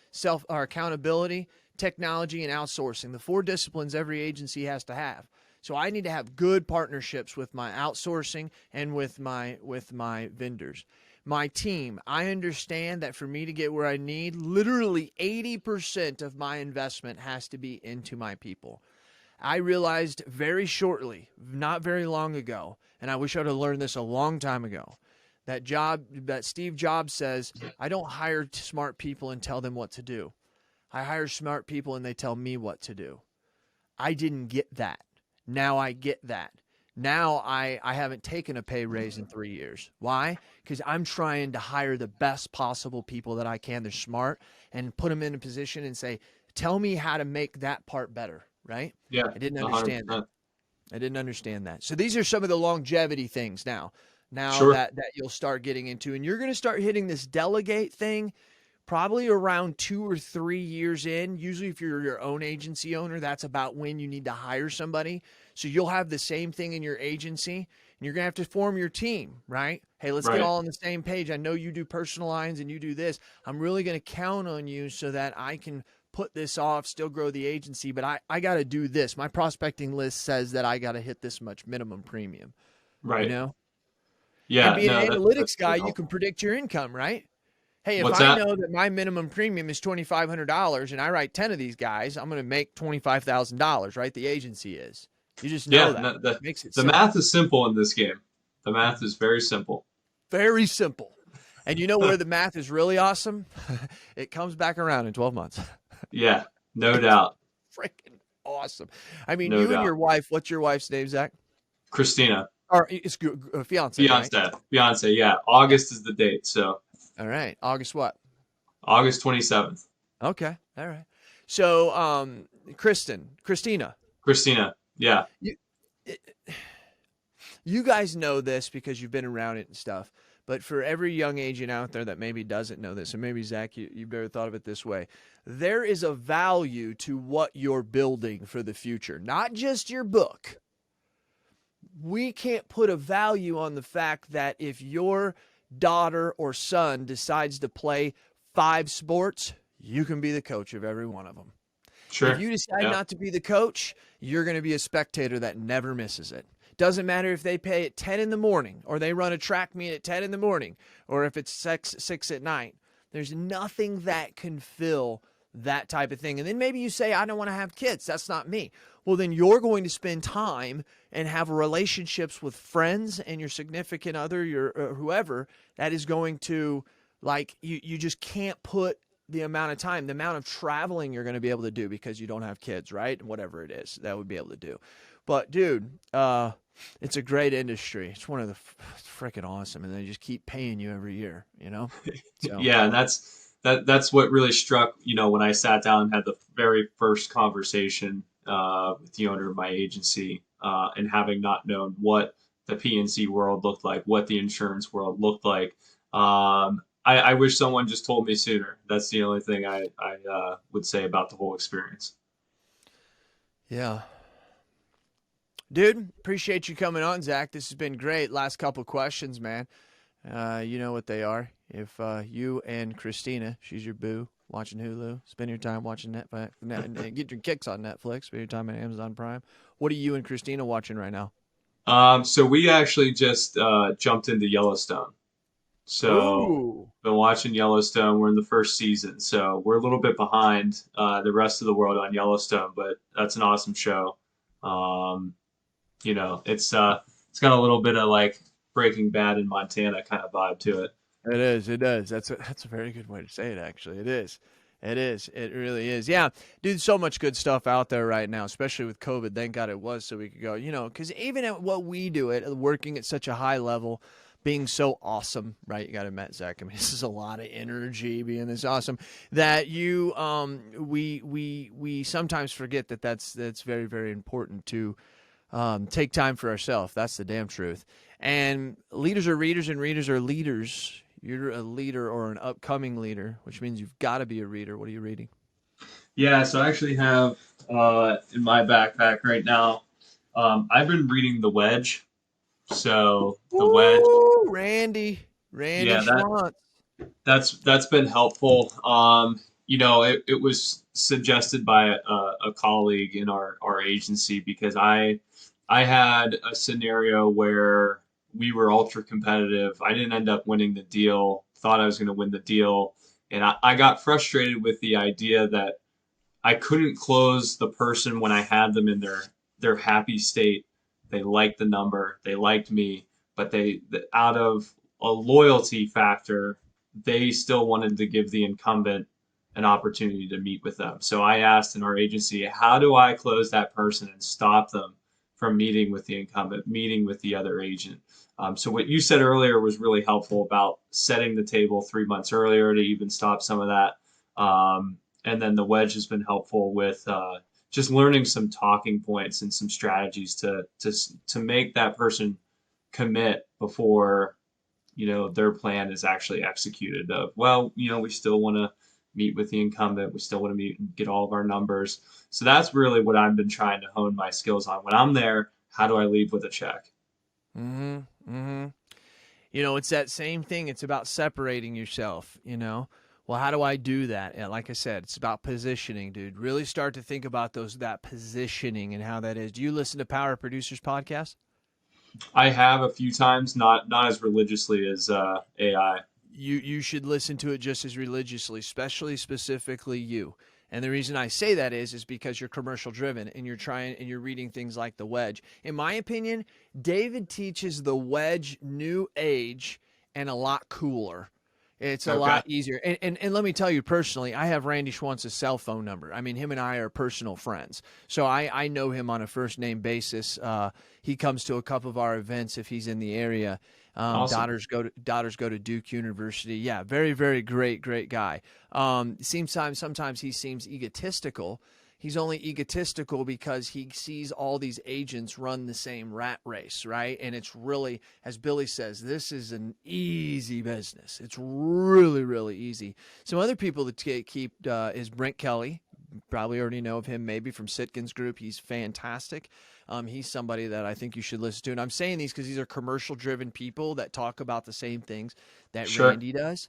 accountability, technology, and outsourcing. The 4 disciplines every agency has to have. So I need to have good partnerships with my outsourcing and with my vendors. My team, I understand that for me to get where I need, literally 80% of my investment has to be into my people. I realized very shortly, not very long ago, and I wish I would have learned this a long time ago, that Steve Jobs says, I don't hire smart people and tell them what to do. I hire smart people and they tell me what to do. I didn't get that. Now I get that. Now I haven't taken a pay raise in 3 years. Why? Because I'm trying to hire the best possible people that I can. They're smart, and put them in a position and say, tell me how to make that part better, right? Yeah. I didn't understand that. So these are some of the longevity things now Sure. that you'll start getting into. And you're going to start hitting this delegate thing probably around 2 or 3 years in. Usually if you're your own agency owner, that's about when you need to hire somebody. So you'll have the same thing in your agency, and you're going to have to form your team, right? Hey, let's get all on the same page. I know you do personal lines and you do this. I'm really going to count on you so that I can put this off, still grow the agency, but I got to do this. My prospecting list says that I got to hit this much minimum premium. Right. Yeah. And being an analytics guy, helpful. You can predict your income, right? Hey, if What's I that? know that my minimum premium is $2,500 and I write 10 of these guys, I'm going to make $25,000, right? The agency is. You just know that. Makes it the simple. math is simple in this game. The math is very simple. Very simple. And you know where the math is really awesome? It comes back around in 12 months. Yeah, no doubt. Freaking awesome. I mean, No you doubt. and your wife, what's your wife's name, Zach? Christina. Or it's fiance, right? Fiance, yeah. August is the date, so. All right. August what? August 27th. Okay. All right. So, Christina. Yeah. You guys know this because you've been around it and stuff. But for every young agent out there that maybe doesn't know this, and maybe, Zach, you better thought of it this way, there is a value to what you're building for the future, not just your book. We can't put a value on the fact that if your daughter or son decides to play 5 sports, you can be the coach of every one of them. Sure. If you decide not to be the coach, you're going to be a spectator that never misses it. Doesn't matter if they pay at 10 in the morning or they run a track meet at 10 in the morning or if it's 6 at night. There's nothing that can fill that type of thing. And then maybe you say, I don't want to have kids. That's not me. Well, then you're going to spend time and have relationships with friends and your significant other, your whoever, that is going to, like, you just can't put the amount of time, the amount of traveling you're going to be able to do because you don't have kids, right? Whatever it is that would be able to do. But, dude, it's a great industry. It's one of the freaking awesome. And they just keep paying you every year, you know? So. Yeah, and that's that's what really struck, when I sat down and had the very first conversation with the owner of my agency, and having not known what the PNC world looked like, what the insurance world looked like. I wish someone just told me sooner. That's the only thing I would say about the whole experience. Yeah. Dude, appreciate you coming on, Zach. This has been great. Last couple questions, man. You know what they are. If you and Christina, she's your boo, watching Hulu, spend your time watching Netflix, get your kicks on Netflix, spend your time on Amazon Prime. What are you and Christina watching right now? So we actually just jumped into Yellowstone. So Ooh. been watching Yellowstone. We're in the first season, so we're a little bit behind the rest of the world on Yellowstone, but that's an awesome show. Um, it's got a little bit of like Breaking Bad in Montana kind of vibe to it. It is. It does. That's a very good way to say it. Actually, it is. It is. It really is. Yeah, dude. So much good stuff out there right now, especially with COVID. Thank God it was, so we could go. Because even at what we do, working at such a high level, being so awesome, right? You got to admit, Zach. I mean, this is a lot of energy being this awesome that we sometimes forget that's very, very important to take time for ourselves. That's the damn truth. And leaders are readers, and readers are leaders. You're a leader or an upcoming leader, which means you've got to be a reader. What are you reading? Yeah, so I actually have in my backpack right now. I've been reading The Wedge. So The Wedge, Ooh, Randy yeah, Schwantz. that's been helpful. It was suggested by a colleague in our agency because I had a scenario where we were ultra competitive. I didn't end up winning the deal. Thought I was going to win the deal, and I got frustrated with the idea that I couldn't close the person when I had them in their happy state. They liked the number, they liked me, but out of a loyalty factor, they still wanted to give the incumbent an opportunity to meet with them. So I asked in our agency, how do I close that person and stop them from meeting with the incumbent, meeting with the other agent? So what you said earlier was really helpful about setting the table 3 months earlier to even stop some of that. And then the wedge has been helpful with just learning some talking points and some strategies to make that person commit before their plan is actually executed. We still want to meet with the incumbent, we still want to meet and get all of our numbers. So that's really what I've been trying to hone my skills on. When I'm there, how do I leave with a check? Mm-hmm. Mm-hmm. It's that same thing. It's about separating yourself. Well, how do I do that? And like I said, it's about positioning, dude. Really start to think about that positioning and how that is. Do you listen to Power Producers podcast? I have a few times, not as religiously as AI. You should listen to it just as religiously, specifically you. And the reason I say that is because you're commercial driven and you're reading things like The Wedge. In my opinion, David teaches The Wedge new age and a lot cooler. It's a Okay. lot easier. And let me tell you personally, I have Randy Schwantz's cell phone number. I mean, him and I are personal friends. So I know him on a first name basis. He comes to a couple of our events if he's in the area. Awesome. Daughters go to Duke University. Yeah, very, very great guy. Sometimes he seems egotistical. He's only egotistical because he sees all these agents run the same rat race, right? And it's really, as Billy says, this is an easy business. It's really, really easy. Some other people that keep is Brent Kelly. Probably already know of him maybe from Sitkin's group. He's fantastic. He's somebody that I think you should listen to. And I'm saying these because these are commercial-driven people that talk about the same things that Sure. Randy does.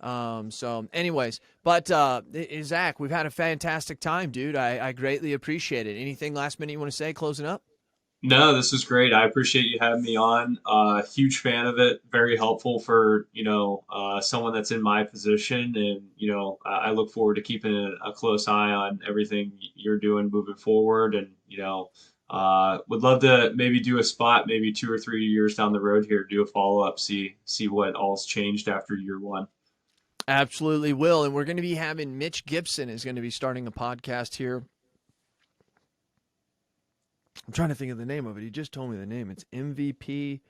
So anyways, but Zach, we've had a fantastic time, dude. I greatly appreciate it. Anything last minute you want to say, closing up? No, this was great. I appreciate you having me on. Huge fan of it. Very helpful for someone that's in my position, and I look forward to keeping a close eye on everything you're doing moving forward. And would love to maybe do a spot, maybe 2 or 3 years down the road here, do a follow up, see what all's changed after year one. Absolutely will. And we're going to be having Mitch Gibson is going to be starting a podcast here. I'm trying to think of the name of it. He just told me the name. It's MVP.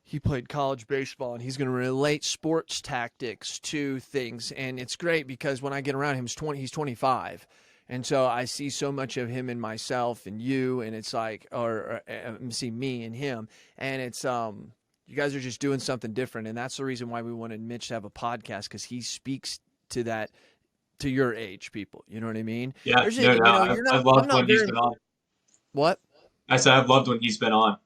he played college baseball, and he's going to relate sports tactics to things. And it's great because when I get around him, he's 25. And so I see so much of him in myself and you, and it's like, or see me and him. And it's, you guys are just doing something different. And that's the reason why we wanted Mitch to have a podcast, because he speaks to that, to your age people. You know what I mean? Yeah, There's no, you no. know, you're not, I've loved I'm not when he's very, been on. what? I said I've loved when he's been on.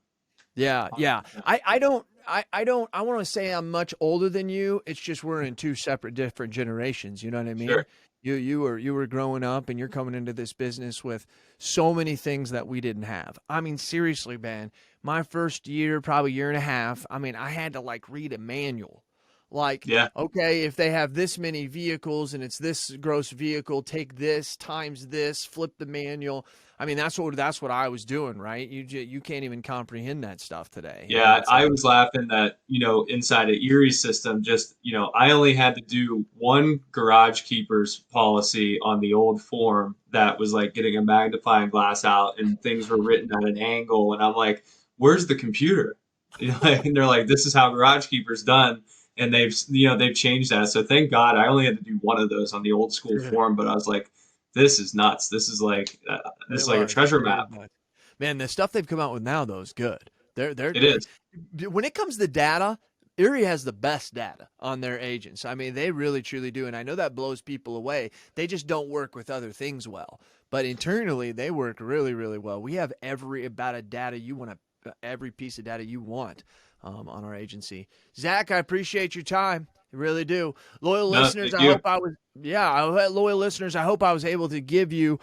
Yeah, yeah. I want to say I'm much older than you. It's just we're in two separate, different generations. You know what I mean? Sure. You were growing up, and you're coming into this business with so many things that we didn't have. I mean, seriously, man. My first year, probably year and a half. I mean, I had to like read a manual. Like, Yeah. okay, if they have this many vehicles and it's this gross vehicle, take this times this, flip the manual. I mean, that's what I was doing, right? You can't even comprehend that stuff today. Yeah, I was laughing that, inside of Erie's system, just, I only had to do one garage keeper's policy on the old form that was like getting a magnifying glass out and things were written at an angle. And I'm like, where's the computer? And they're like, this is how garage keeper's done. And they've changed that. So thank God I only had to do one of those on the old school form, but I was like, this is nuts. This is like a treasure map. Man, the stuff they've come out with now though is good. It is. When it comes to data, Erie has the best data on their agents. I mean, they really truly do, and I know that blows people away. They just don't work with other things well. But internally, they work really, really well. We have every piece of data you want on our agency. Zach, I appreciate your time. I really do. Loyal listeners, I hope I was able to give you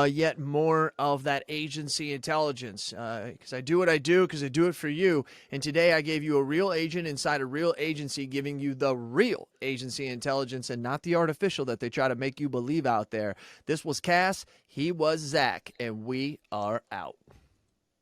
yet more of that agency intelligence, because I do what I do because I do it for you. And today I gave you a real agent inside a real agency, giving you the real agency intelligence and not the artificial that they try to make you believe out there. This was Cass. He was Zach, and we are out.